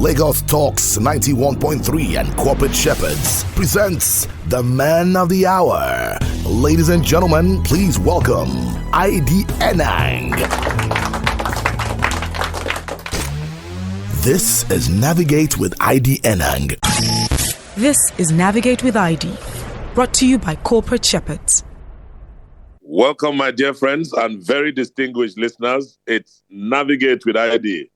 Lagos Talks 91.3 and Corporate Shepherds presents the Man of the Hour. Ladies and gentlemen, please welcome ID Enang. This is Navigate with ID Enang. This is Navigate with ID, brought to you by Corporate Shepherds. Welcome, my dear friends and very distinguished listeners. It's Navigate with ID.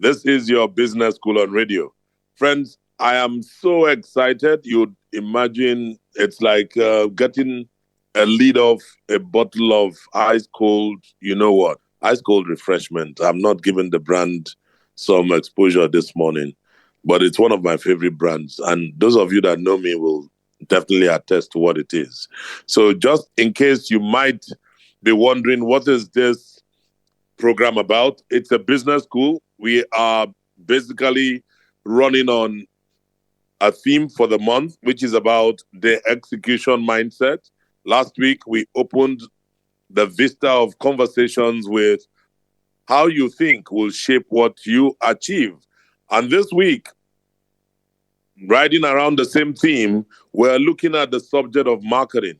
This is your business school on radio. Friends, I am so excited. You'd imagine it's like getting a lid of a bottle of ice cold, ice cold refreshment. I'm not giving the brand some exposure this morning, but it's one of my favorite brands. And those of you that know me will definitely attest to what it is. So just in case you might be wondering, what is this program about? It's a business school. We are basically running on a theme for the month, which is about the execution mindset. Last week, we opened the vista of conversations with how you think will shape what you achieve. And this week, riding around the same theme, we're looking at the subject of marketing,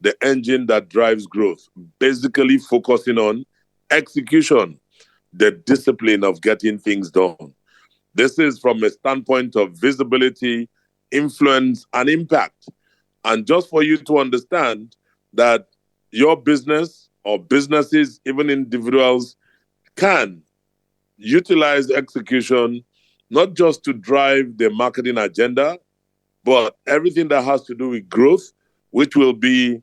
the engine that drives growth, basically focusing on execution, the discipline of getting things done. This is from a standpoint of visibility, influence, and impact. And just for you to understand that your business or businesses, even individuals, can utilize execution not just to drive the marketing agenda, but everything that has to do with growth, which will be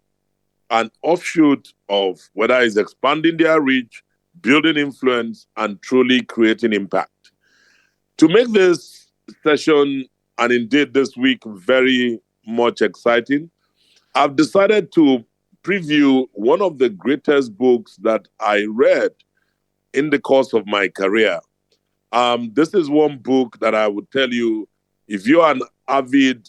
an offshoot of whether it's expanding their reach, building influence, and truly creating impact. To make this session, and indeed this week, very much exciting, I've decided to preview one of the greatest books that I read in the course of my career. This is one book that I would tell you, if you're an avid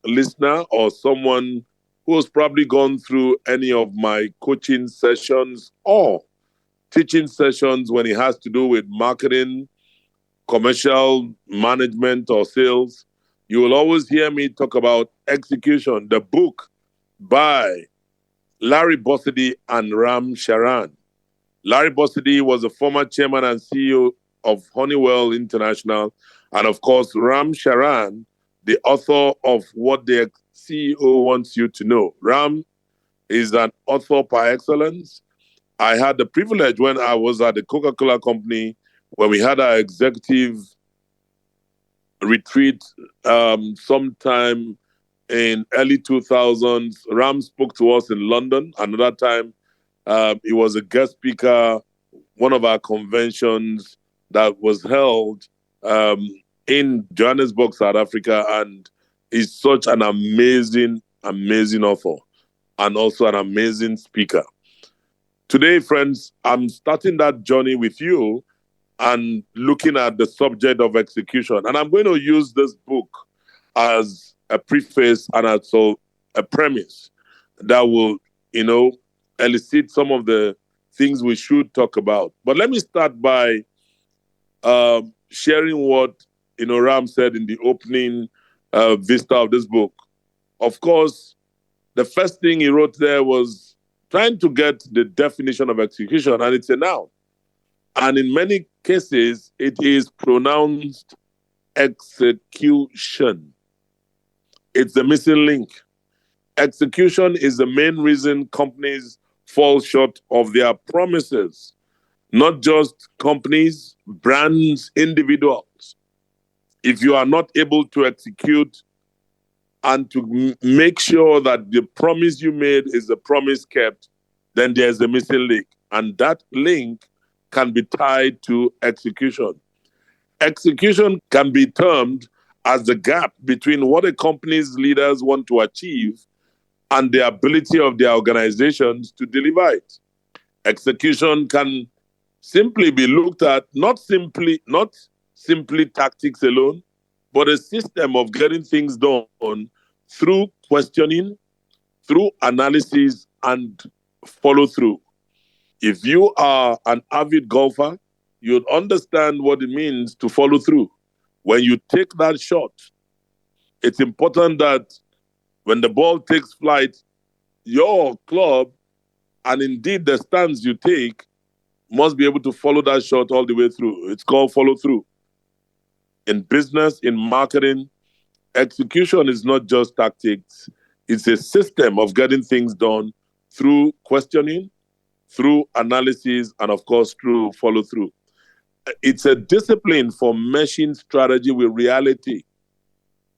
listener or someone who has probably gone through any of my coaching sessions or teaching sessions when it has to do with marketing, commercial management, or sales, you will always hear me talk about Execution, the book by Larry Bossidy and Ram Charan. Larry Bossidy was a former chairman and CEO of Honeywell International, and of course, Ram Charan, the author of What the CEO Wants You to Know. Ram is an author par excellence. I had the privilege when I was at the Coca-Cola company, when we had our executive retreat sometime in early 2000s. Ram spoke to us in London. Another time, he was a guest speaker, one of our conventions that was held in Johannesburg, South Africa, and he's such an amazing, amazing author and also an amazing speaker. Today, friends, I'm starting that journey with you and looking at the subject of execution. And I'm going to use this book as a preface and also a premise that will, elicit some of the things we should talk about. But let me start by sharing what, Ram said in the opening vista of this book. Of course, the first thing he wrote there was trying to get the definition of execution, and it's a noun. And in many cases, it is pronounced execution. It's the missing link. Execution is the main reason companies fall short of their promises. Not just companies, brands, individuals. If you are not able to execute and to make sure that the promise you made is the promise kept, then there's a missing link. And that link can be tied to execution. Execution can be termed as the gap between what a company's leaders want to achieve and the ability of their organizations to deliver it. Execution can simply be looked at not simply tactics alone, but a system of getting things done through questioning, through analysis, and follow through. If you are an avid golfer, you'd understand what it means to follow through. When you take that shot, it's important that when the ball takes flight, your club and indeed the stance you take must be able to follow that shot all the way through. It's called follow through. In business, in marketing, execution is not just tactics, it's a system of getting things done through questioning, through analysis, and of course, through follow through. It's a discipline for meshing strategy with reality,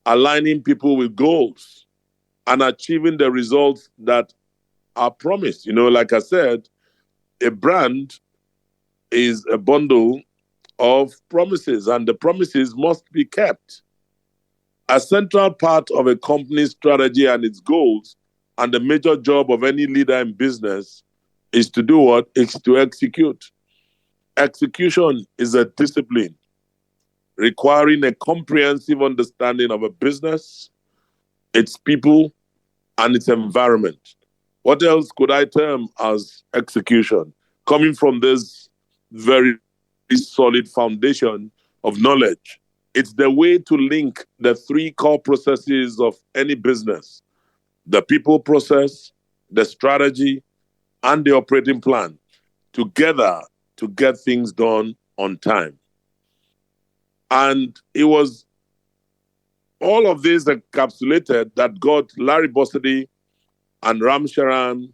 aligning people with goals, and achieving the results that are promised. Like I said, a brand is a bundle of promises, and the promises must be kept. A central part of a company's strategy and its goals, and the major job of any leader in business, is to do what? It's to execute. Execution is a discipline requiring a comprehensive understanding of a business, its people, and its environment. What else could I term as execution? Coming from this very solid foundation of knowledge, it's the way to link the three core processes of any business: the people process, the strategy, and the operating plan together to get things done on time. And it was all of this encapsulated that got Larry Bossidy and Ram Charan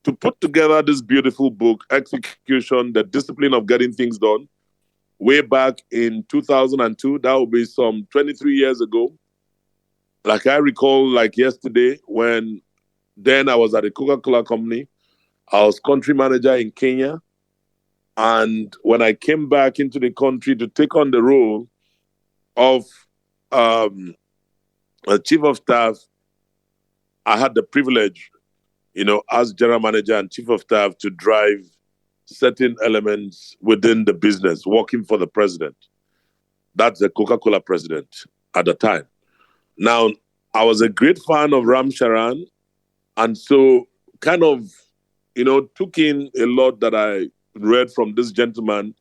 to put together this beautiful book, Execution, The Discipline of Getting Things Done, way back in 2002. That would be some 23 years ago. Like I recall, like yesterday, when then I was at a Coca-Cola company. I was country manager in Kenya. And when I came back into the country to take on the role of a chief of staff, I had the privilege, as general manager and chief of staff, to drive certain elements within the business, working for the president. That's the Coca-Cola president at the time. Now, I was a great fan of Ram Charan, and so kind of, took in a lot that I read from this gentleman.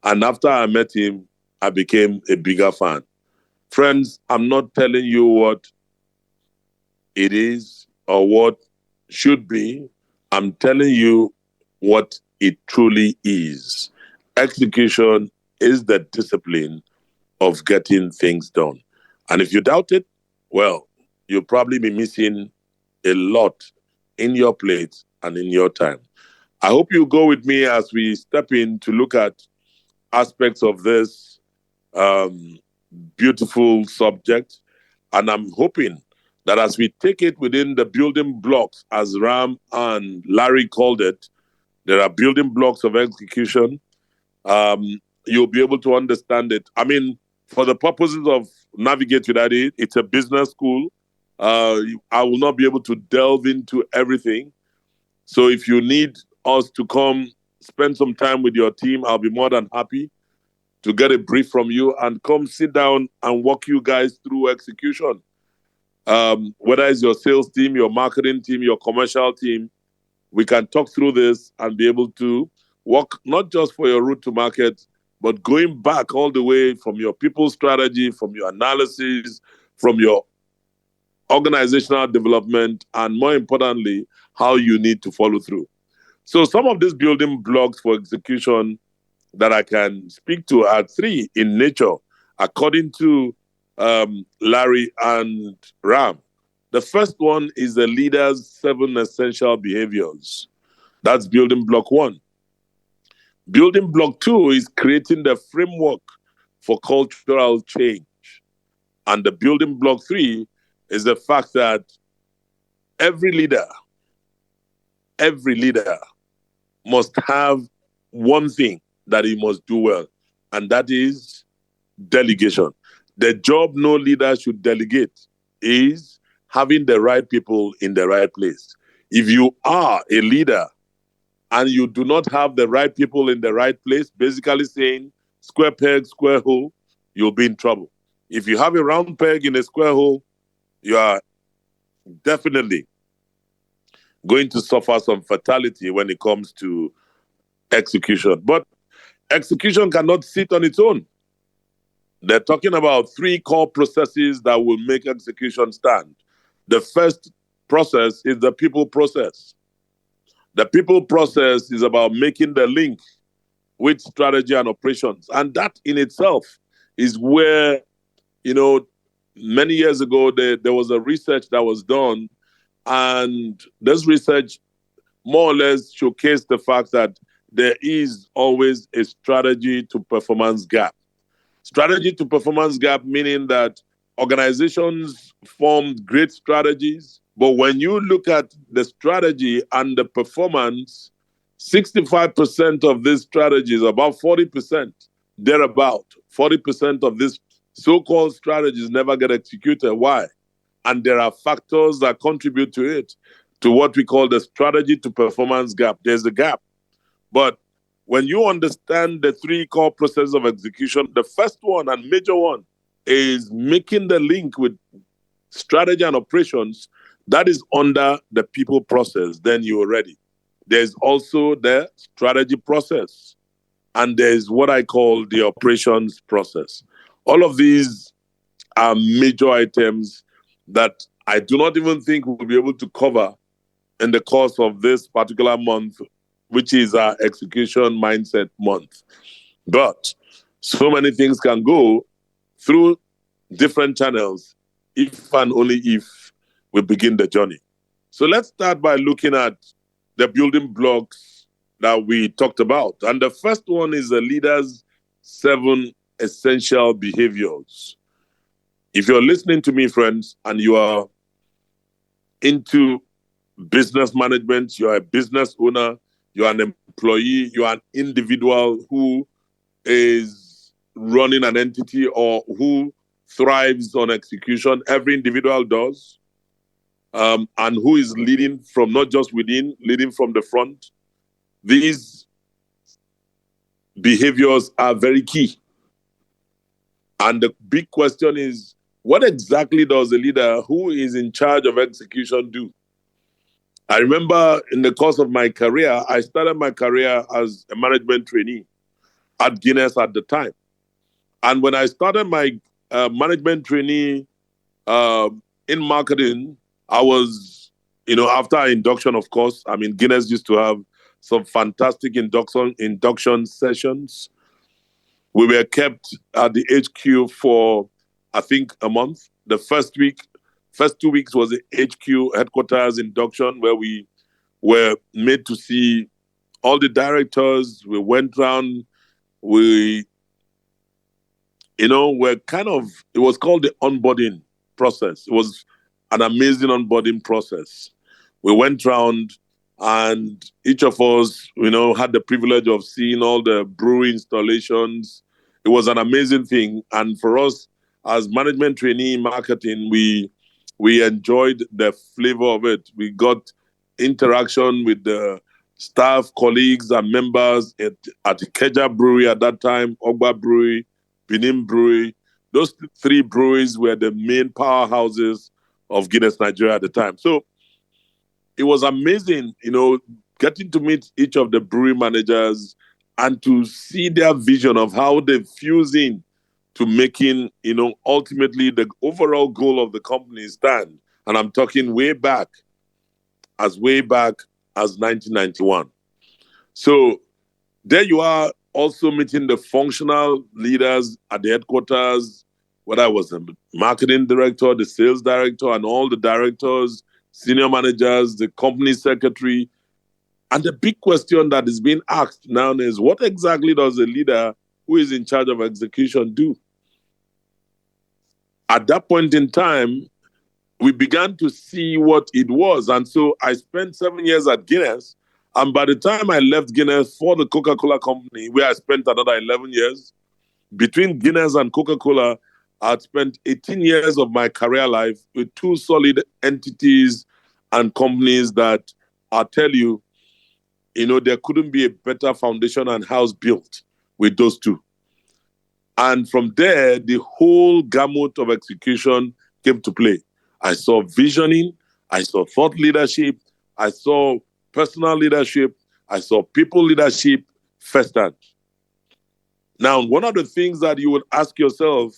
And after I met him, I became a bigger fan. Friends, I'm not telling you what it is or what should be. I'm telling you what it truly is. Execution is the discipline of getting things done. And if you doubt it, well, you'll probably be missing a lot in your plate and in your time. I hope you go with me as we step in to look at aspects of this beautiful subject. And I'm hoping that as we take it within the building blocks, as Ram and Larry called it, there are building blocks of execution. You'll be able to understand it. I mean, for the purposes of Navigate with ID, it's a business school. I will not be able to delve into everything. So if you need us to come spend some time with your team, I'll be more than happy to get a brief from you and come sit down and walk you guys through execution. Whether it's your sales team, your marketing team, your commercial team, we can talk through this and be able to work not just for your route to market, but going back all the way from your people strategy, from your analysis, from your organizational development, and more importantly, how you need to follow through. So some of these building blocks for execution that I can speak to are three in nature, according to Larry and Ram. The first one is the leader's 7 essential behaviors. That's building block 1. Building block 2 is creating the framework for cultural change. And the building block 3 is the fact that every leader must have one thing that he must do well, and that is delegation. The job no leader should delegate is having the right people in the right place. If you are a leader and you do not have the right people in the right place, basically saying square peg, square hole, you'll be in trouble. If you have a round peg in a square hole, you are definitely going to suffer some fatality when it comes to execution. But execution cannot sit on its own. They're talking about three core processes that will make execution stand. The first process is the people process. The people process is about making the link with strategy and operations. And that in itself is where, many years ago, there was a research that was done. And this research more or less showcased the fact that there is always a strategy to performance gap. Strategy to performance gap, meaning that organizations form great strategies, but when you look at the strategy and the performance, 65% of these strategies, about 40%, thereabout, 40% of these so-called strategies never get executed. Why? And there are factors that contribute to it, to what we call the strategy to performance gap. There's a gap. But when you understand the three core processes of execution, the first one and major one is making the link with strategy and operations. That is under the people process. Then you're ready. There's also the strategy process, and there's what I call the operations process. All of these are major items that I do not even think we'll be able to cover in the course of this particular month, which is our execution mindset month. But so many things can go through different channels if and only if we begin the journey. So let's start by looking at the building blocks that we talked about. And the first one is the leader's 7 essential behaviors. If you're listening to me, friends, and you are into business management, you're a business owner, you're an employee, you're an individual who is running an entity or who thrives on execution, every individual does, and who is leading from not just within, leading from the front. These behaviors are very key. And the big question is, what exactly does a leader who is in charge of execution do? I remember in the course of my career, I started my career as a management trainee at Guinness at the time. And when I started my management trainee in marketing, I was, after our induction, of course, Guinness used to have some fantastic induction sessions. We were kept at the HQ for, I think, a month. The first 2 weeks was the HQ headquarters induction, where we were made to see all the directors. We went around. It was called the onboarding process. It was an amazing onboarding process. We went around and each of us, had the privilege of seeing all the brewery installations. It was an amazing thing. And for us, as management trainee in marketing, we enjoyed the flavor of it. We got interaction with the staff, colleagues, and members at Ikeja Brewery at that time, Ogba Brewery, Benin Brewery. Those 3 breweries were the main powerhouses of Guinness Nigeria at the time. So it was amazing, getting to meet each of the brewery managers and to see their vision of how they fuse in to making, ultimately the overall goal of the company stand. And I'm talking way back as 1991. So there you are, also meeting the functional leaders at the headquarters, whether I was the marketing director, the sales director, and all the directors, senior managers, the company secretary. And the big question that is being asked now is, what exactly does a leader who is in charge of execution do? At that point in time, we began to see what it was. And so I spent 7 years at Guinness. And by the time I left Guinness for the Coca-Cola company, where I spent another 11 years, between Guinness and Coca-Cola, I had spent 18 years of my career life with 2 solid entities and companies that I'll tell you, there couldn't be a better foundation and house built with those 2. And from there, the whole gamut of execution came to play. I saw visioning, I saw thought leadership, I saw personal leadership, I saw people leadership firsthand. Now, one of the things that you would ask yourself,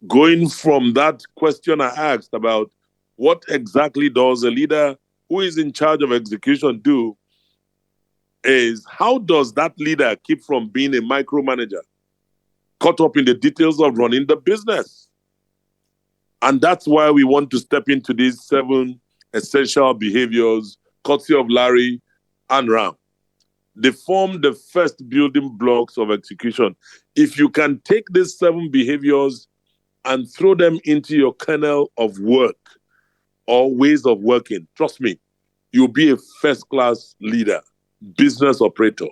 going from that question I asked about what exactly does a leader who is in charge of execution do, is how does that leader keep from being a micromanager, caught up in the details of running the business? And that's why we want to step into these 7 essential behaviors, courtesy of Larry and Ram. They form the first building blocks of execution. If you can take these 7 behaviors and throw them into your kernel of work or ways of working, trust me, you'll be a first-class leader, business operator.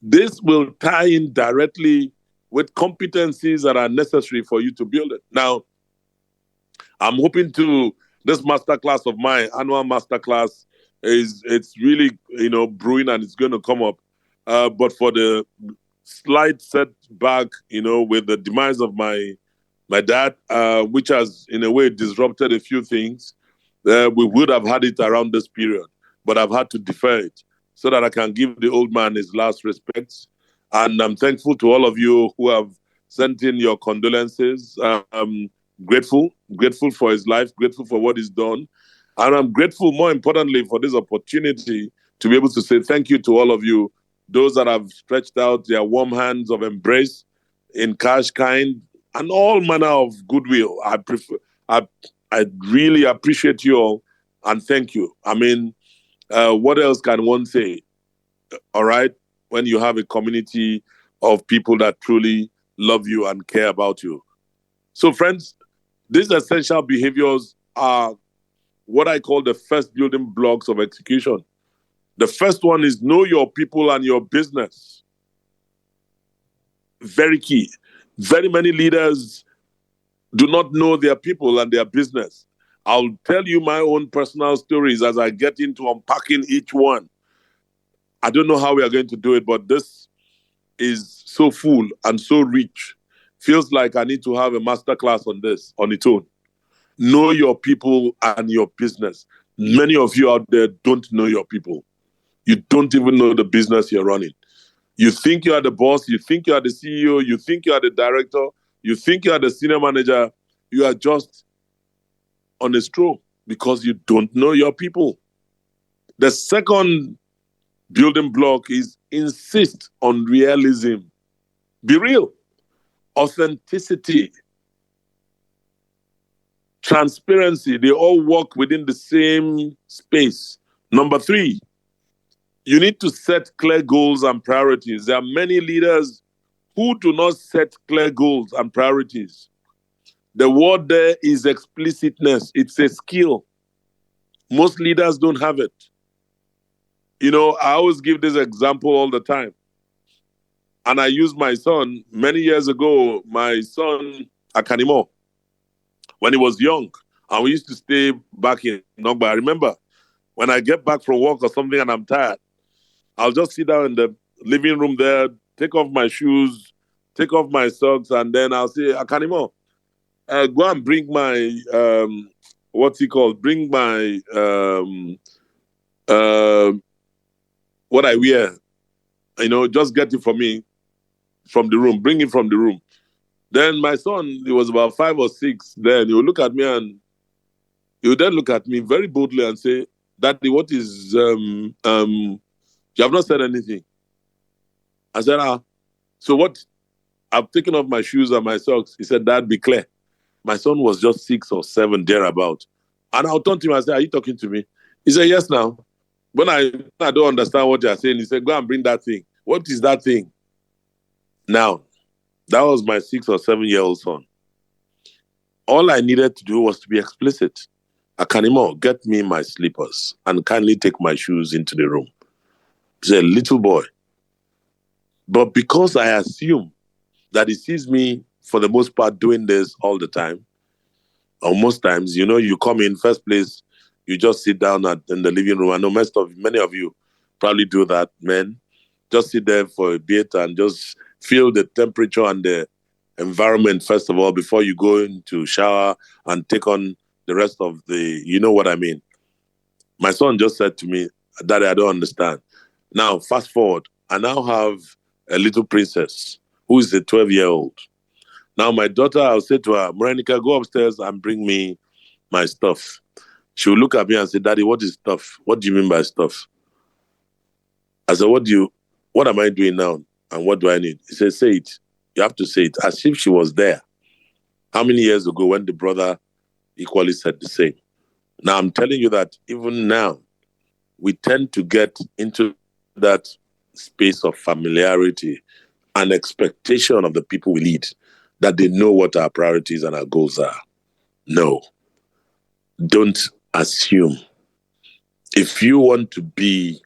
This will tie in directly with competencies that are necessary for you to build it. Now, I'm hoping to, this masterclass of mine, annual masterclass, it's really, brewing, and it's going to come up. But for the slight setback, with the demise of my dad, which has in a way disrupted a few things, we would have had it around this period, but I've had to defer it so that I can give the old man his last respects. And I'm thankful to all of you who have sent in your condolences. Grateful for his life, grateful for what he's done. And I'm grateful, more importantly, for this opportunity to be able to say thank you to all of you, those that have stretched out their warm hands of embrace in cash, kind, and all manner of goodwill. I really appreciate you all, and thank you. I mean, what else can one say? All right, when you have a community of people that truly love you and care about you. So, friends, these essential behaviors are what I call the first building blocks of execution. The first one is know your people and your business. Very key. Very many leaders do not know their people and their business. I'll tell you my own personal stories as I get into unpacking each one. I don't know how we are going to do it, but this is so full and so rich. Feels like I need to have a masterclass on this on its own. Know your people and your business. Many of you out there don't know your people. You don't even know the business you're running. You think you are the boss, you think you are the CEO, you think you are the director, you think you are the senior manager. You are just on a stroll because you don't know your people. The second building block is insist on realism. Be real. Authenticity. Transparency. They all work within the same space. Number 3, you need to set clear goals and priorities. There are many leaders who do not set clear goals and priorities. The word there is explicitness. It's a skill. Most leaders don't have it. I always give this example all the time. And I use my son many years ago, my son, Akanimo, when he was young. And we used to stay back in Nogba. I remember when I get back from work or something and I'm tired, I'll just sit down in the living room there, take off my shoes, take off my socks, and then I'll say, Akanimo, go and bring my, bring my, what I wear, just get it for me from the room, bring it from the room. Then my son, he was about 5 or 6 then, he would look at me and he would then look at me very boldly and say, Daddy, what is, you have not said anything. I said, so what? I've taken off my shoes and my socks. He said, Dad, be clear. My son was just 6 or 7 thereabout. And I'll turn to him and say, are you talking to me? He said, yes, now. When I don't understand what you're saying, he said, go and bring that thing. What is that thing? Now, that was my 6 or 7-year-old son. All I needed to do was to be explicit. Akanimo, get me my slippers and kindly take my shoes into the room. He's a little boy. But because I assume that he sees me, for the most part, doing this all the time, or most times, you come in first place, you just sit down in the living room. I know many of you probably do that, men. Just sit there for a bit and just feel the temperature and the environment, first of all, before you go into shower and take on the rest of the, you know what I mean. My son just said to me, Daddy, I don't understand. Now, fast forward, I now have a little princess who is a 12-year-old. Now, my daughter, I'll say to her, Morenica, go upstairs and bring me my stuff. She will look at me and say, Daddy, what is stuff? What do you mean by stuff? I said, what am I doing now? And what do I need? He said, say it. You have to say it as if she was there. How many years ago when the brother equally said the same? Now, I'm telling you that even now, we tend to get into that space of familiarity and expectation of the people we lead, that they know what our priorities and our goals are. No, don't assume. If you want to be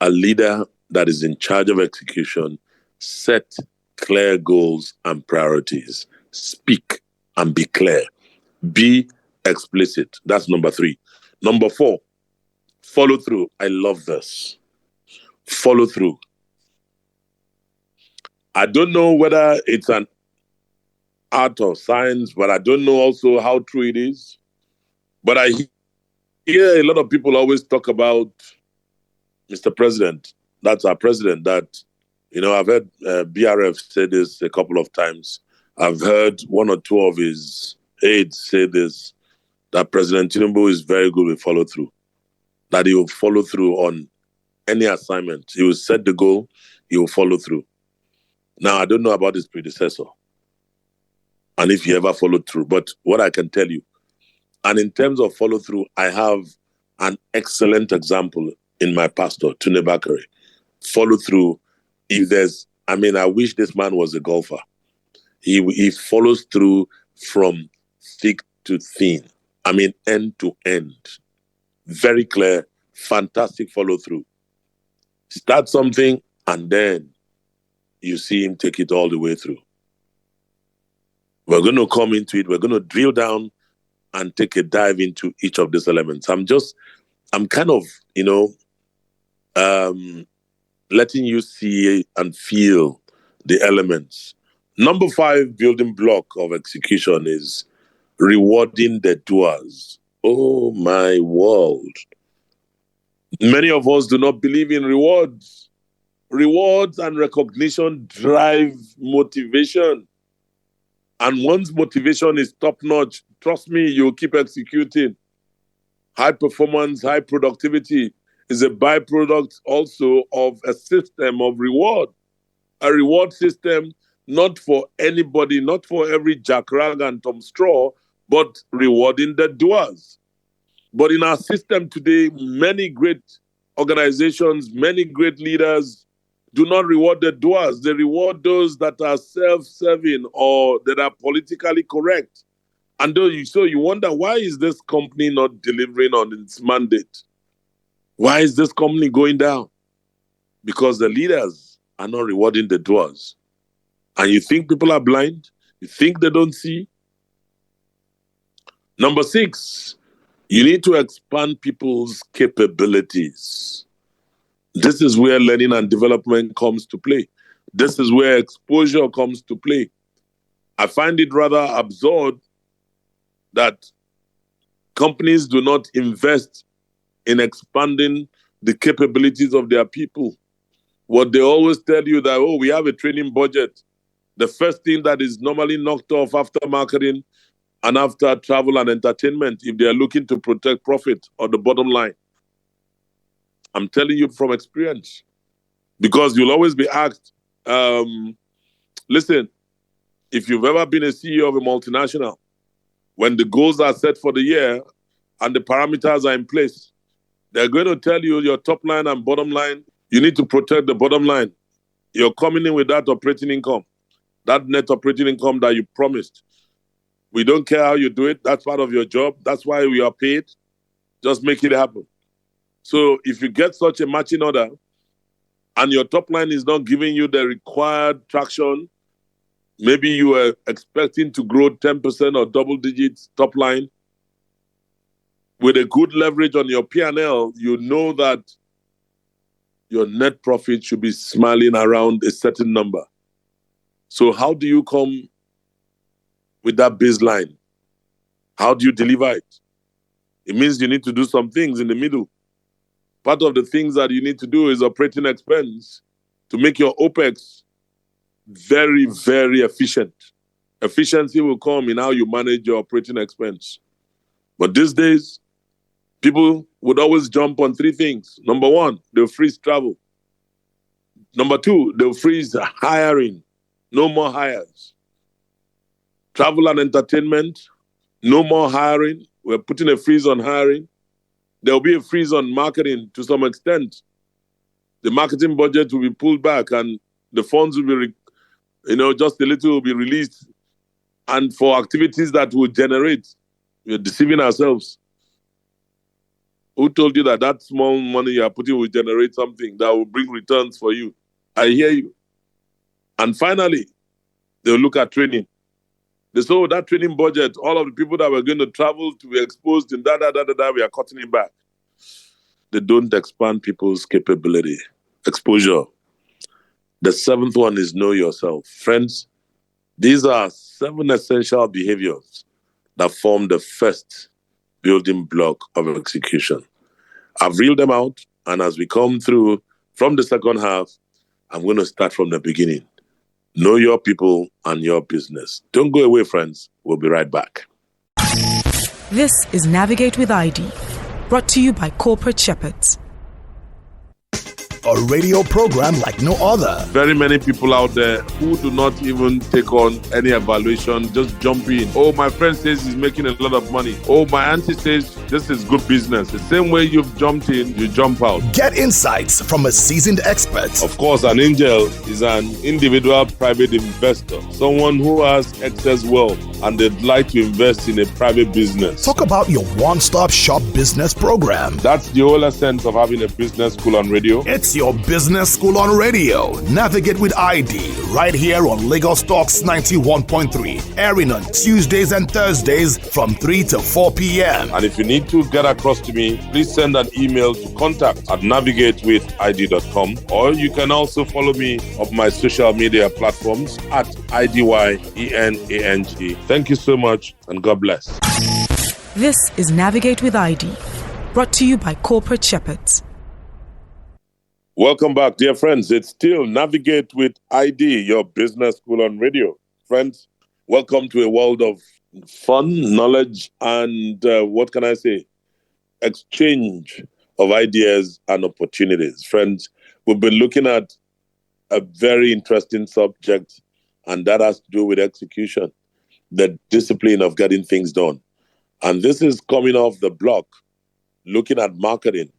a leader that is in charge of execution, set clear goals and priorities. Speak and be clear. Be explicit. That's number 3. Number 4, follow through. I love this. Follow through. I don't know whether it's an art or science, but I don't know also how true it is. But I hear a lot of people always talk about Mr. President. That's our president. That, I've heard BRF say this a couple of times. I've heard 1 or 2 of his aides say this, that President Tinubu is very good with follow through. That he will follow through on any assignment. He will set the goal, he will follow through. Now, I don't know about his predecessor and if he ever followed through, but what I can tell you, and in terms of follow through, I have an excellent example in my pastor, Tunde Bakare. Follow through. I wish this man was a golfer. He follows through from thick to thin. End to end. Very clear, fantastic follow through. Start something and then you see him take it all the way through. We're going to come into it. We're going to drill down and take a dive into each of these elements. I'm kind of, letting you see and feel the elements. Number 5 building block of execution is rewarding the doers. Oh my world. Many of us do not believe in rewards. Rewards and recognition drive motivation. And once motivation is top-notch, trust me, you'll keep executing. High performance, high productivity is a byproduct also of a system of reward. A reward system not for anybody, not for every Jack Rag and Tom Straw, but rewarding the doers. But in our system today, many great organizations, many great leaders do not reward the doers. They reward those that are self-serving or that are politically correct. And so you wonder, why is this company not delivering on its mandate? Why is this company going down? Because the leaders are not rewarding the doers. And you think people are blind? You think they don't see? Number 6, you need to expand people's capabilities. This is where learning and development comes to play. This is where exposure comes to play. I find it rather absurd that companies do not invest in expanding the capabilities of their people. What they always tell you that, we have a training budget. The first thing that is normally knocked off after marketing and after travel and entertainment, if they are looking to protect profit or the bottom line. I'm telling you from experience. Because you'll always be asked, listen, if you've ever been a CEO of a multinational, when the goals are set for the year and the parameters are in place, they're going to tell you your top line and bottom line. You need to protect the bottom line. You're coming in with that operating income, that net operating income that you promised. We don't care how you do it. That's part of your job. That's why we are paid. Just make it happen. So if you get such a matching order and your top line is not giving you the required traction, maybe you were expecting to grow 10% or double digits top line, with a good leverage on your P&L, you know that your net profit should be smiling around a certain number. So how do you come with that baseline? How do you deliver it? It means you need to do some things in the middle. Part of the things that you need to do is operating expense to make your OPEX very, very efficient. Efficiency will come in how you manage your operating expense. But these days, people would always jump on three things. Number one, they'll freeze travel. Number two, they'll freeze hiring. No more hires. Travel and entertainment, no more hiring. We're putting a freeze on hiring. There'll be a freeze on marketing to some extent. The marketing budget will be pulled back and the funds will be, just a little will be released. And for activities that will generate, we're deceiving ourselves. Who told you that that small money you are putting will generate something that will bring returns for you? I hear you. And finally, they'll look at training. They say, that training budget, all of the people that were going to travel to be exposed in we are cutting it back. They don't expand people's capability. Exposure. The seventh one is know yourself. Friends, these are 7 essential behaviors that form the first building block of execution. I've reeled them out, and as we come through from the second half, I'm going to start from the beginning. Know your people and your business. Don't go away, friends. We'll be right back. This is Navigate with ID, brought to you by Corporate Shepherds. A radio program like no other. Very many people out there who do not even take on any evaluation, just jump in. Oh, my friend says he's making a lot of money. Oh, my auntie says this is good business. The same way you've jumped in, you jump out. Get insights from a seasoned expert. Of course, an angel is an individual private investor, someone who has excess wealth and they'd like to invest in a private business. Talk about your one-stop shop business program. That's the whole essence of having a business school on radio. It's your business school on radio. Navigate with ID right here on Lagos Talks 91.3, airing on Tuesdays and Thursdays from 3 to 4 p.m. And if you need to get across to me, please send an email to contact@navigatewithid.com, or you can also follow me on my social media platforms at IDYENANG. Thank you so much and God bless. This is Navigate with ID, brought to you by Corporate Shepherds. Welcome back, dear friends. It's still Navigate with ID, your business school on radio. Friends, welcome to a world of fun, knowledge, and exchange of ideas and opportunities. Friends, we've been looking at a very interesting subject, and that has to do with execution, the discipline of getting things done. And this is coming off the block, looking at marketing,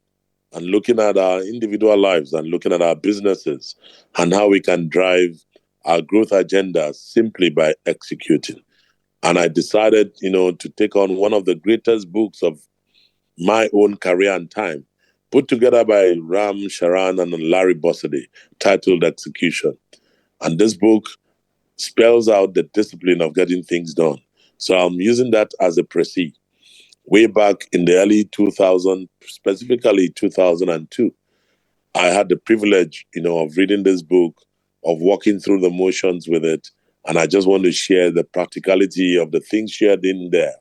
and looking at our individual lives and looking at our businesses and how we can drive our growth agenda simply by executing. And I decided, to take on one of the greatest books of my own career and time, put together by Ram Charan and Larry Bossidy, titled Execution. And this book spells out the discipline of getting things done. So I'm using that as a précis. Way back in the early 2000s, specifically 2002, I had the privilege, of reading this book, of walking through the motions with it. And I just want to share the practicality of the things shared in there.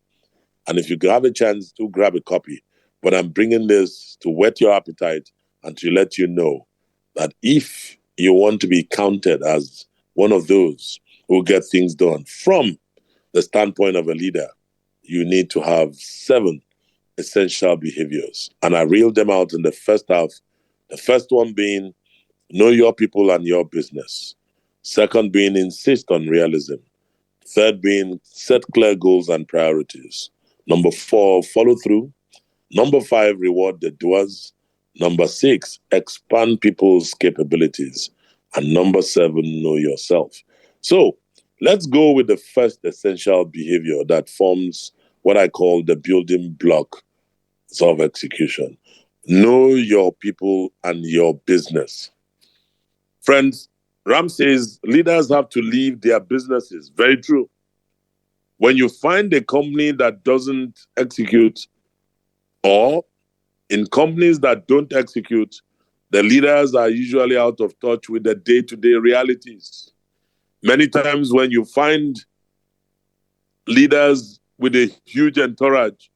And if you have a chance to grab a copy, but I'm bringing this to whet your appetite and to let you know that if you want to be counted as one of those who get things done from the standpoint of a leader, you need to have 7 essential behaviors. And I reeled them out in the first half. The first one being, know your people and your business. Second being, insist on realism. Third being, set clear goals and priorities. Number 4, follow through. Number 5, reward the doers. Number 6, expand people's capabilities. And number 7, know yourself. So let's go with the first essential behavior that forms what I call the building block of execution. Know your people and your business. Friends, Ram says leaders have to leave their businesses. Very true. When you find a company that doesn't execute, or in companies that don't execute, the leaders are usually out of touch with the day-to-day realities. Many times when you find leaders with a huge entourage,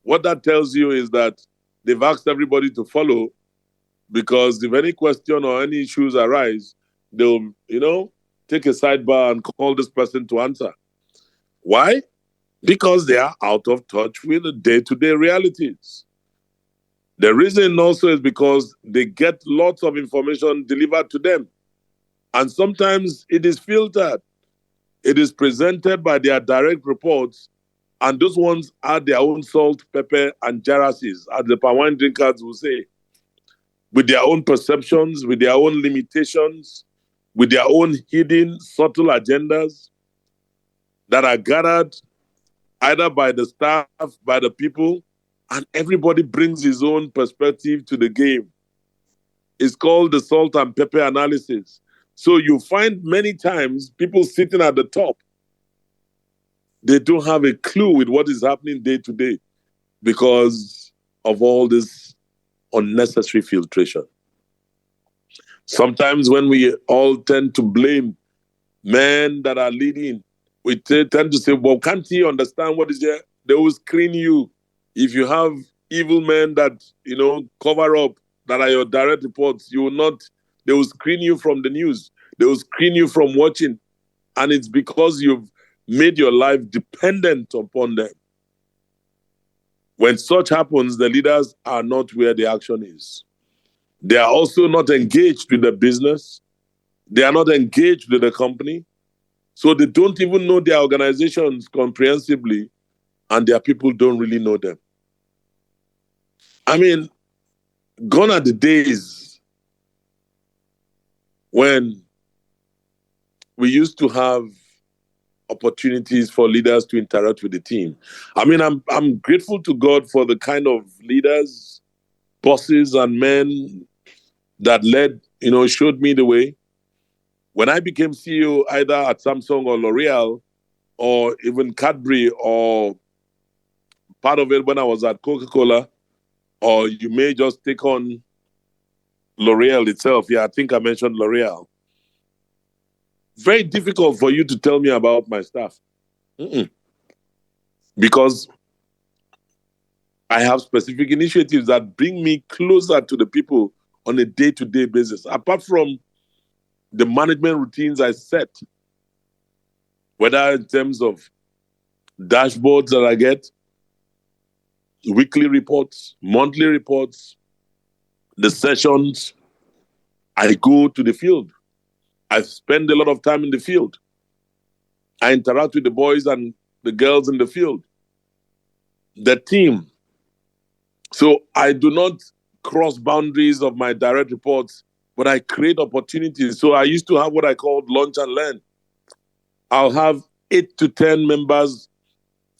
what that tells you is that they've asked everybody to follow, because if any question or any issues arise, they'll, take a sidebar and call this person to answer. Why? Because they are out of touch with the day-to-day realities. The reason also is because they get lots of information delivered to them. And sometimes it is filtered. It is presented by their direct reports, and those ones add their own salt, pepper, and jarasis, as the palm wine drinkers will say, with their own perceptions, with their own limitations, with their own hidden, subtle agendas that are gathered either by the staff, by the people, and everybody brings his own perspective to the game. It's called the salt and pepper analysis. So you find many times people sitting at the top, they don't have a clue with what is happening day to day because of all this unnecessary filtration. Sometimes when we all tend to blame men that are leading, we tend to say, well, can't he understand what is there? They will screen you. If you have evil men that, cover up, that are your direct reports, you will not, they will screen you from the news. They will screen you from watching. And it's because you've made your life dependent upon them. When such happens, the leaders are not where the action is. They are also not engaged with the business. They are not engaged with the company. So they don't even know their organizations comprehensively, and their people don't really know them. I mean, gone are the days when we used to have opportunities for leaders to interact with the team. I mean, I'm grateful to God for the kind of leaders, bosses, and men that led, showed me the way. When I became CEO, either at Samsung or L'Oreal, or even Cadbury, or part of it when I was at Coca-Cola, or you may just take on L'Oreal itself. Yeah, I think I mentioned L'Oreal. Very difficult for you to tell me about my staff. Because I have specific initiatives that bring me closer to the people on a day-to-day basis. Apart from the management routines I set, whether in terms of dashboards that I get, weekly reports, monthly reports, the sessions, I go to the field. I spend a lot of time in the field. I interact with the boys and the girls in the field, the team. So I do not cross boundaries of my direct reports, but I create opportunities. So I used to have what I called lunch and learn. I'll have 8 to 10 members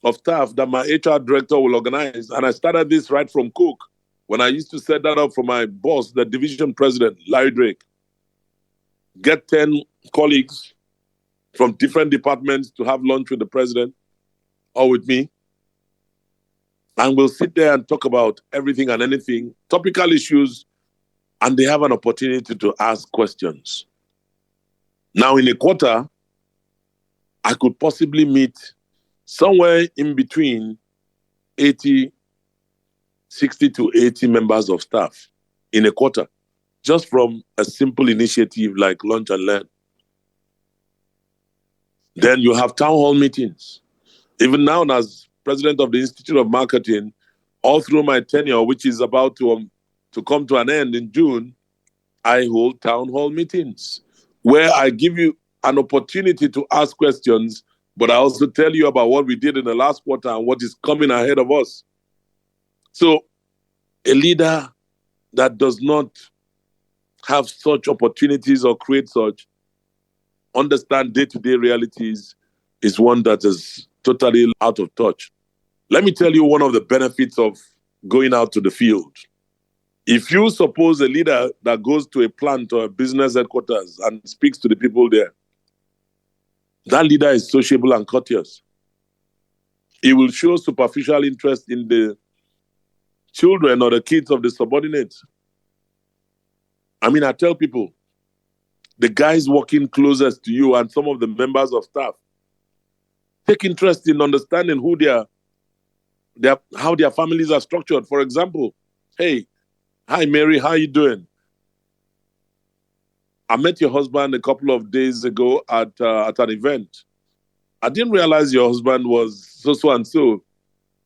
of staff that my HR director will organize. And I started this right from Coke, when I used to set that up for my boss, the division president, Larry Drake. Get 10 colleagues from different departments to have lunch with the president or with me. And we'll sit there and talk about everything and anything, topical issues, and they have an opportunity to ask questions. Now, in a quarter, I could possibly meet somewhere in between 60 to 80 members of staff in a quarter, just from a simple initiative like Lunch and Learn. Then you have town hall meetings. Even now, as president of the Institute of Marketing, all through my tenure, which is about to come to an end in June, I hold town hall meetings where I give you an opportunity to ask questions, but I also tell you about what we did in the last quarter and what is coming ahead of us. So a leader that does not have such opportunities or create such, understand day-to-day realities, is one that is totally out of touch. Let me tell you one of the benefits of going out to the field. If you suppose a leader that goes to a plant or a business headquarters and speaks to the people there, that leader is sociable and courteous. He will show superficial interest in the children or the kids of the subordinates. I mean, I tell people, the guys working closest to you and some of the members of staff, take interest in understanding who how their families are structured. For example, hey, hi Mary, how you doing? I met your husband a couple of days ago at an event. I didn't realize your husband was so and so.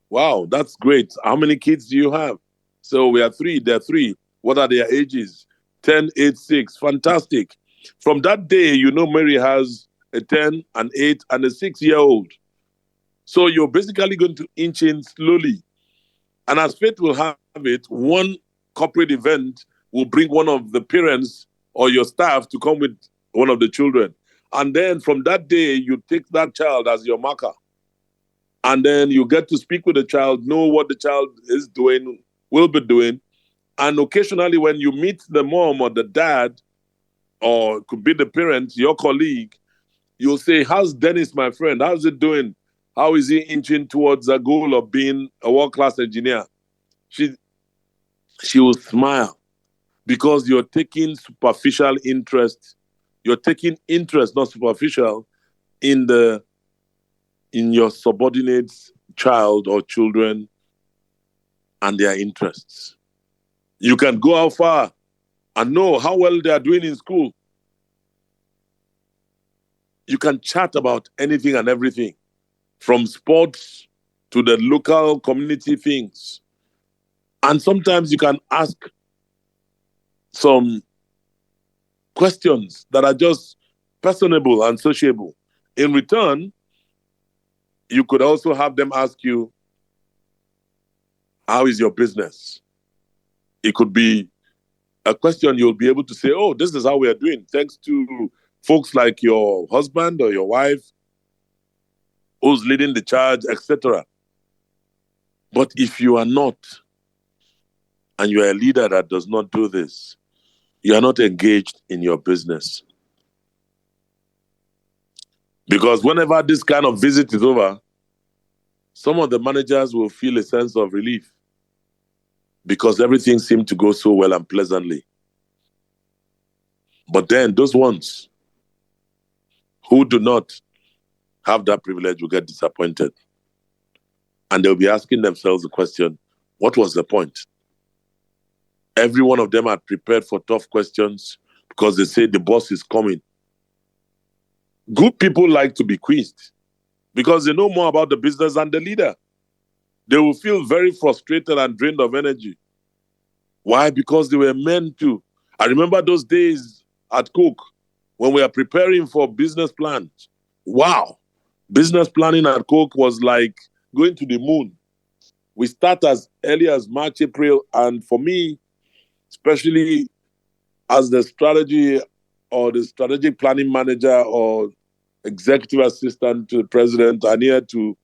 Wow, that's great. How many kids do you have? So we are three. They're three. What are their ages? 10, 8, 6. Fantastic. From that day, you know Mary has a 10, an 8, and a 6-year-old. So you're basically going to inch in slowly. And as fate will have it, one corporate event will bring one of the parents or your staff to come with one of the children. And then from that day, you take that child as your marker. And then you get to speak with the child, know what the child is doing, will be doing. And occasionally, when you meet the mom or the dad, or it could be the parent, your colleague, you'll say, "How's Dennis, my friend? How's it doing? How is he inching towards a goal of being a world-class engineer?" She will smile because you're taking superficial interest. You're taking interest, not superficial, in your subordinate's child or children and their interests. You can go out far and know how well they are doing in school. You can chat about anything and everything, from sports to the local community things. And sometimes you can ask some questions that are just personable and sociable. In return, you could also have them ask you, "How is your business?" It could be a question you'll be able to say, "Oh, this is how we are doing, thanks to folks like your husband or your wife who's leading the charge," etc. But if you are not, and you are a leader that does not do this, you are not engaged in your business. Because whenever this kind of visit is over, some of the managers will feel a sense of relief because everything seemed to go so well and pleasantly. But then those ones who do not have that privilege will get disappointed. And they'll be asking themselves the question, what was the point? Every one of them are prepared for tough questions because they say the boss is coming. Good people like to be quizzed because they know more about the business than the leader. They will feel very frustrated and drained of energy. Why? Because they were meant to. I remember those days at Coke when we were preparing for business plans. Wow. Business planning at Coke was like going to the moon. We start as early as March, April. And for me, especially as the strategy or the strategic planning manager or executive assistant to the president, I needed to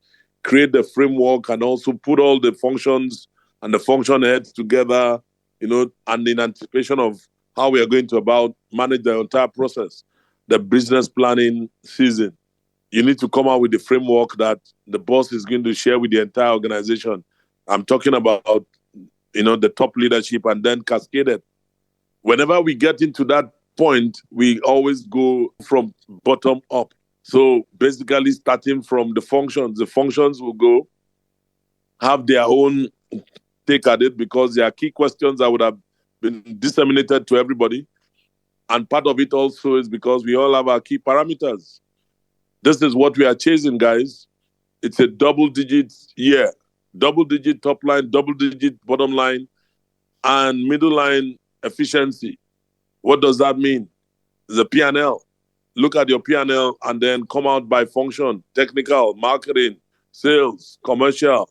create the framework and also put all the functions and the function heads together, and in anticipation of how we are going to manage the entire process, the business planning season. You need to come out with the framework that the boss is going to share with the entire organization. I'm talking about, the top leadership and then cascaded. Whenever we get into that point, we always go from bottom up. So basically starting from the functions will go have their own take at it because there are key questions that would have been disseminated to everybody. And part of it also is because we all have our key parameters. This is what we are chasing, guys. It's a double-digit year, double-digit top line, double-digit bottom line, and middle line efficiency. What does that mean? The P&L. Look at your P&L and then come out by function, technical, marketing, sales, commercial,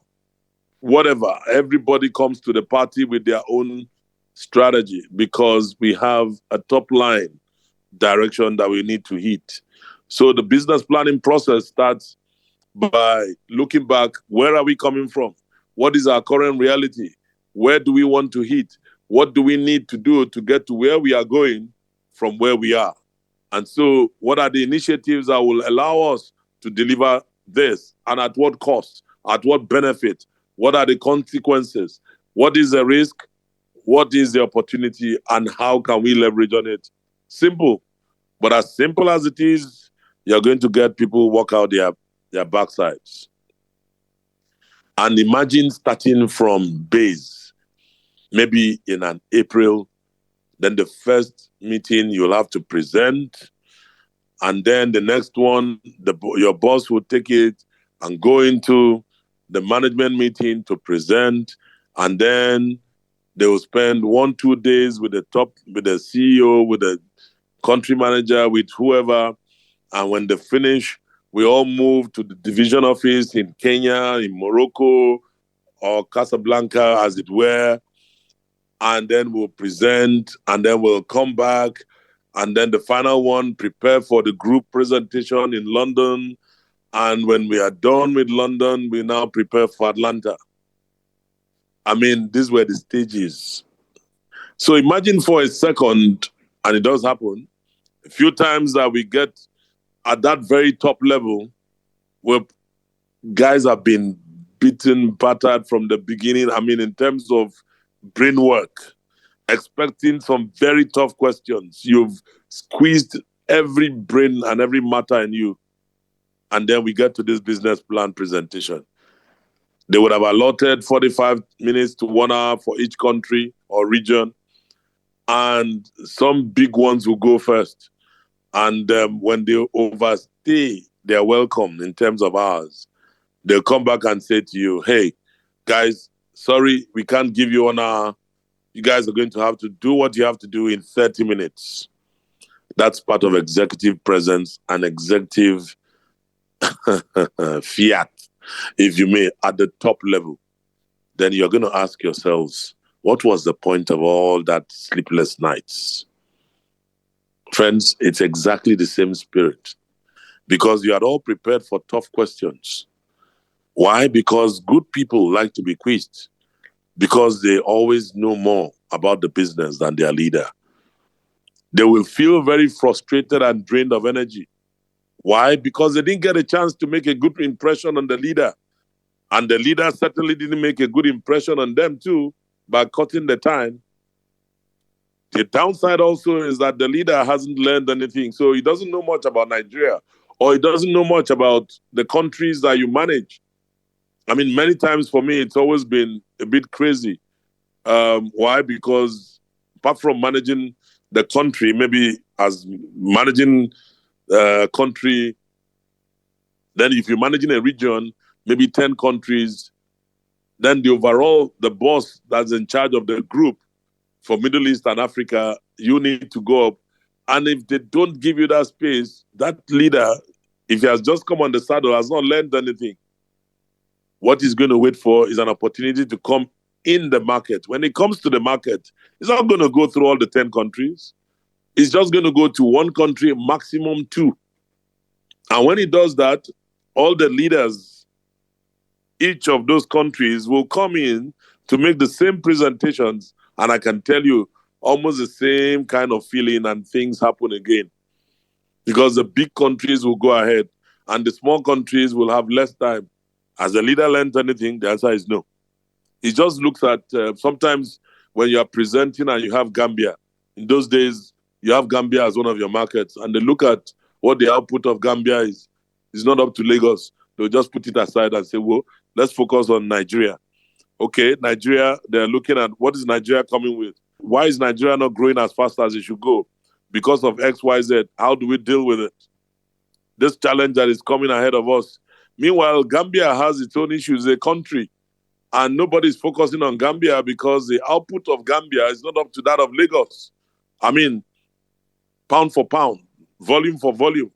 whatever. Everybody comes to the party with their own strategy because we have a top line direction that we need to hit. So the business planning process starts by looking back. Where are we coming from? What is our current reality? Where do we want to hit? What do we need to do to get to where we are going from where we are? And so what are the initiatives that will allow us to deliver this? And at what cost? At what benefit? What are the consequences? What is the risk? What is the opportunity? And how can we leverage on it? Simple. But as simple as it is, you're going to get people work out their backsides. And imagine starting from base, maybe in an April, then the first meeting, you'll have to present. And then the next one, your boss will take it and go into the management meeting to present. And then they will spend 1-2 days with the CEO, with the country manager, with whoever. And when they finish, we all move to the division office in Kenya, in Morocco, or Casablanca, as it were. And then we'll present, and then we'll come back. And then the final one, prepare for the group presentation in London. And when we are done with London, we now prepare for Atlanta. I mean, these were the stages. So imagine for a second, and it does happen, a few times that we get at that very top level where guys have been beaten, battered from the beginning. I mean, in terms of brain work, expecting some very tough questions. You've squeezed every brain and every matter in you. And then we get to this business plan presentation. They would have allotted 45 minutes to 1 hour for each country or region. And some big ones will go first. And when they overstay their welcome in terms of hours, they'll come back and say to you, hey, guys, sorry, we can't give you 1 hour. You guys are going to have to do what you have to do in 30 minutes. That's part of executive presence and executive fiat, if you may, at the top level. Then you're going to ask yourselves, what was the point of all that sleepless nights? Friends, it's exactly the same spirit. Because you are all prepared for tough questions. Why? Because good people like to be quizzed. Because they always know more about the business than their leader. They will feel very frustrated and drained of energy. Why? Because they didn't get a chance to make a good impression on the leader. And the leader certainly didn't make a good impression on them too by cutting the time. The downside also is that the leader hasn't learned anything. So he doesn't know much about Nigeria, or he doesn't know much about the countries that you manage. I mean, many times for me, it's always been a bit crazy. Why? Because apart from managing the country, maybe as managing country, then if you're managing a region, maybe 10 countries, then the boss that's in charge of the group for Middle East and Africa, you need to go up. And if they don't give you that space, that leader, if he has just come on the saddle, has not learned anything. What he's going to wait for is an opportunity to come in the market. When it comes to the market, he's not going to go through all the 10 countries. He's just going to go to one country, maximum 2. And when he does that, all the leaders, each of those countries will come in to make the same presentations. And I can tell you, almost the same kind of feeling and things happen again. Because the big countries will go ahead and the small countries will have less time. Has the leader learned anything? The answer is no. He just looks at, sometimes when you are presenting and you have Gambia, in those days, you have Gambia as one of your markets, and they look at what the output of Gambia is. It's not up to Lagos. They'll just put it aside and say, well, let's focus on Nigeria. Okay, Nigeria, they're looking at what is Nigeria coming with? Why is Nigeria not growing as fast as it should go? Because of X, Y, Z. How do we deal with it? This challenge that is coming ahead of us. Meanwhile, Gambia has its own issues, a country. And nobody's focusing on Gambia because the output of Gambia is not up to that of Lagos. I mean, pound for pound, volume for volume.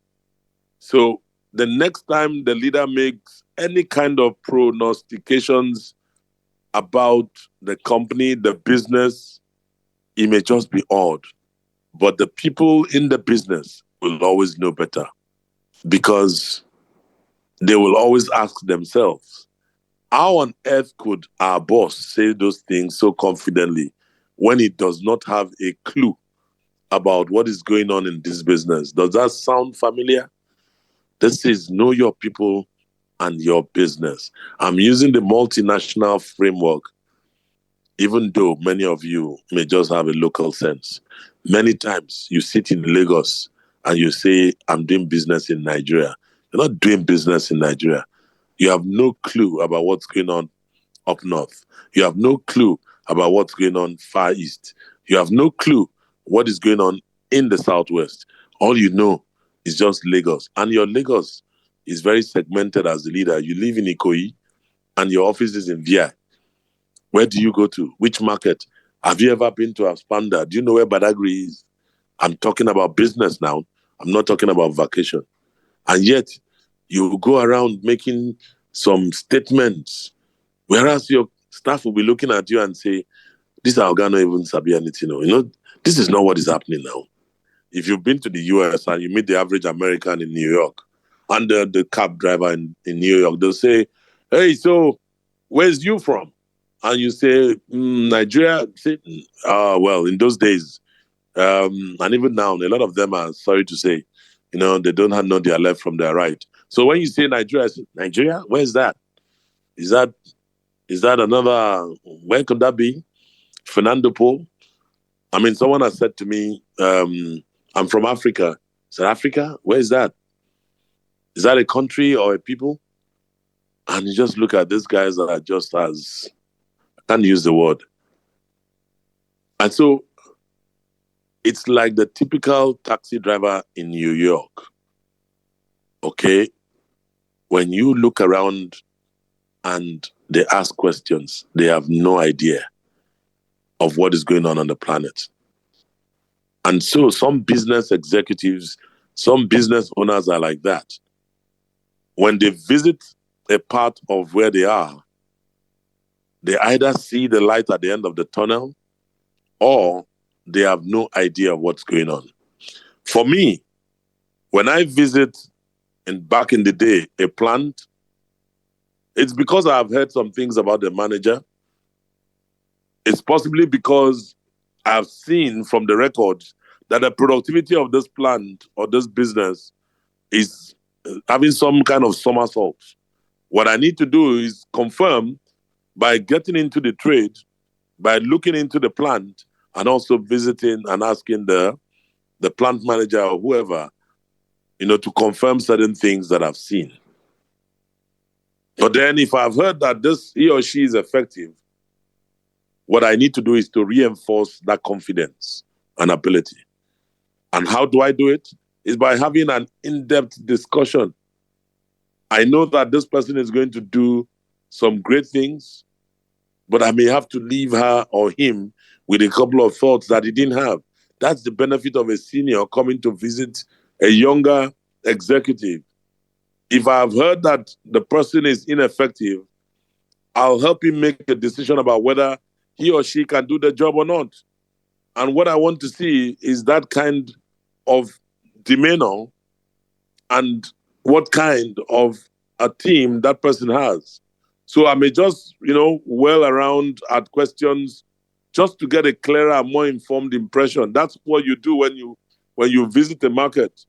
So the next time the leader makes any kind of prognostications about the company, the business, it may just be odd. But the people in the business will always know better because they will always ask themselves, how on earth could our boss say those things so confidently when he does not have a clue about what is going on in this business? Does that sound familiar? This is know your people and your business. I'm using the multinational framework, even though many of you may just have a local sense. Many times you sit in Lagos and you say, I'm doing business in Nigeria. You're not doing business in Nigeria. You have no clue about what's going on up north. You have no clue about what's going on far east. You have no clue what is going on in the Southwest. All you know is just Lagos. And your Lagos is very segmented as the leader. You live in Ikoyi and your office is in VI. Where do you go to? Which market? Have you ever been to Aspanda? Do you know where Badagry is? I'm talking about business now. I'm not talking about vacation. And yet, you go around making some statements, whereas your staff will be looking at you and say, this Algano even sabi anything. This is not what is happening now. If you've been to the US and you meet the average American in New York and the cab driver in New York, they'll say, hey, so where's you from? And you say, Nigeria. Say, well, in those days, and even now, a lot of them are sorry to say, they don't know their left from their right. So when you say Nigeria, I say, Nigeria, where's that? Is that another? Where could that be? Fernando Po? I mean, someone has said to me, I'm from Africa. South Africa? Where is that? Is that a country or a people? And you just look at these guys that are just as, I can't use the word. And so it's like the typical taxi driver in New York. Okay? When you look around and they ask questions, they have no idea of what is going on the planet. And so some business executives, some business owners are like that. When they visit a part of where they are, they either see the light at the end of the tunnel or they have no idea of what's going on. For me, when I visit, and back in the day, a plant, it's because I've heard some things about the manager. It's possibly because I've seen from the records that the productivity of this plant or this business is having some kind of somersault. What I need to do is confirm by getting into the trade, by looking into the plant, and also visiting and asking the plant manager or whoever, to confirm certain things that I've seen. But then if I've heard that he or she is effective, what I need to do is to reinforce that confidence and ability. And how do I do it? Is by having an in-depth discussion. I know that this person is going to do some great things, but I may have to leave her or him with a couple of thoughts that he didn't have. That's the benefit of a senior coming to visit a younger executive. If I've heard that the person is ineffective, I'll help him make a decision about whether he or she can do the job or not. And what I want to see is that kind of demeanor and what kind of a team that person has. So I may just, well around at questions just to get a clearer, more informed impression. That's what you do when you visit a market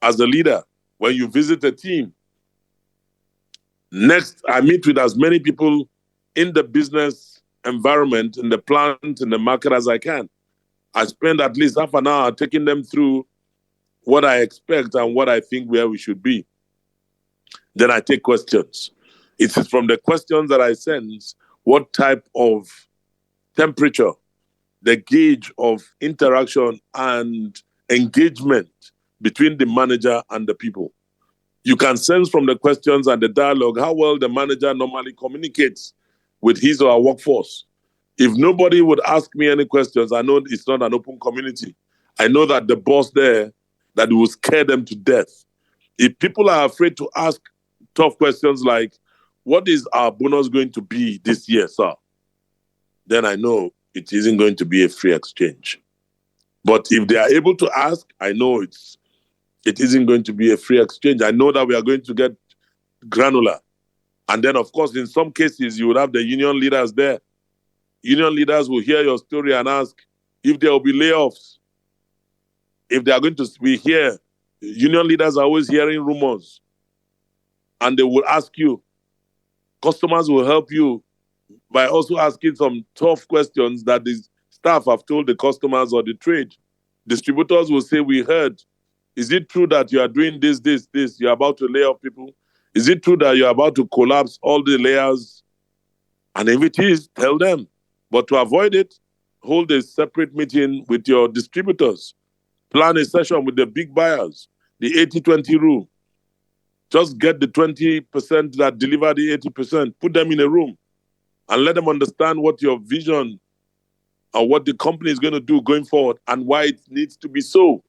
as a leader, when you visit a team. Next, I meet with as many people in the business environment, in the plant, in the market as I can. I spend at least half an hour taking them through what I expect and what I think where we should be. Then I take questions. It is from the questions that I sense what type of temperature, the gauge of interaction and engagement between the manager and the people. You can sense from the questions and the dialogue how well the manager normally communicates with his or her workforce. If nobody would ask me any questions, I know it's not an open community. I know that the boss there, that will scare them to death. If people are afraid to ask tough questions like, what is our bonus going to be this year, sir? Then I know it isn't going to be a free exchange. But if they are able to ask, I know it isn't going to be a free exchange. I know that we are going to get granular. And then, of course, in some cases, you would have the union leaders there. Union leaders will hear your story and ask if there will be layoffs. If they are going to be here, union leaders are always hearing rumors. And they will ask you. Customers will help you by also asking some tough questions that the staff have told the customers or the trade. Distributors will say, we heard. Is it true that you are doing this? You're about to lay off people? Is it true that you're about to collapse all the layers? And if it is, tell them. But to avoid it, hold a separate meeting with your distributors Plan a session with the big buyers, the 80-20 rule. Just get the 20% that deliver the 80%, put them in a room and let them understand what your vision and what the company is going to do going forward and why it needs to be so,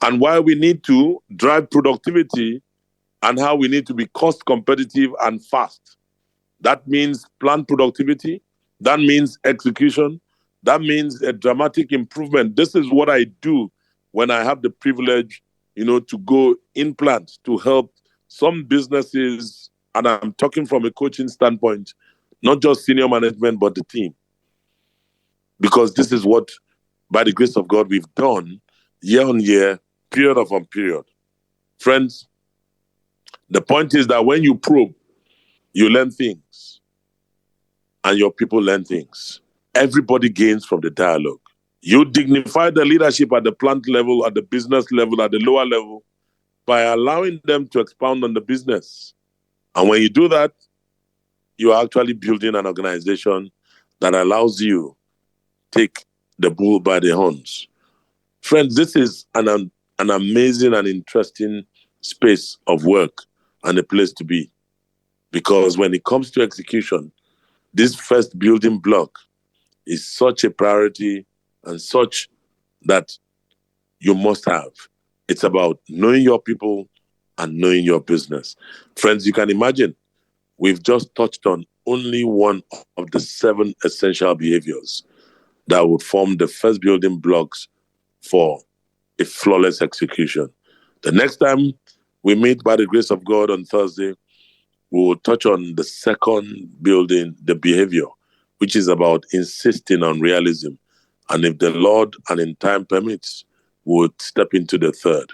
and why we need to drive productivity and how we need to be cost competitive and fast. That means plant productivity. That means execution. That means a dramatic improvement. This is what I do when I have the privilege, to go in plant to help some businesses, and I'm talking from a coaching standpoint, not just senior management, but the team. Because this is what, by the grace of God, we've done year on year, period upon period. Friends, the point is that when you probe, you learn things, and your people learn things. Everybody gains from the dialogue. You dignify the leadership at the plant level, at the business level, at the lower level, by allowing them to expound on the business. And when you do that, you are actually building an organization that allows you to take the bull by the horns. Friends, this is an amazing and interesting space of work and a place to be. Because when it comes to execution, this first building block is such a priority and such that you must have. It's about knowing your people and knowing your business. Friends, you can imagine we've just touched on only one of the 7 essential behaviors that would form the first building blocks for a flawless execution. The next time we meet, by the grace of God, on Thursday, we will touch on the second building, the behavior, which is about insisting on realism. And if the Lord and in time permits, we would step into the third.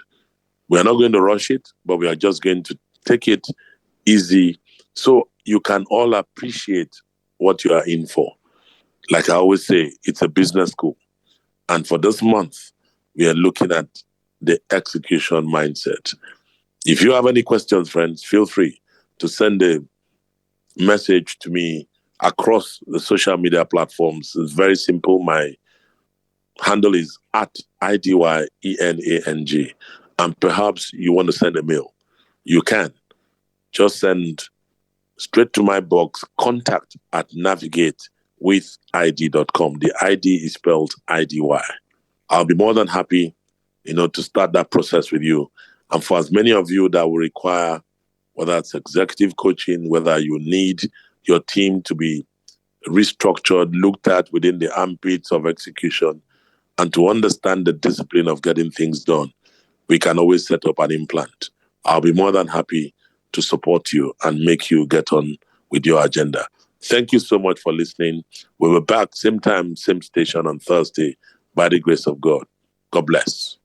We are not going to rush it, but we are just going to take it easy so you can all appreciate what you are in for. Like I always say, it's a business school. And for this month, we are looking at the execution mindset. If you have any questions, friends, feel free to send a message to me across the social media platforms. It's very simple. My handle is @IDYENANG. And perhaps you want to send a mail. You can. Just send straight to my box, contact@navigatewithid.com. The ID is spelled IDY. I'll be more than happy, to start that process with you. And for as many of you that will require, whether it's executive coaching, whether you need your team to be restructured, looked at within the armpits of execution, and to understand the discipline of getting things done, we can always set up an implant. I'll be more than happy to support you and make you get on with your agenda. Thank you so much for listening. We'll be back same time, same station on Thursday, by the grace of God. God bless.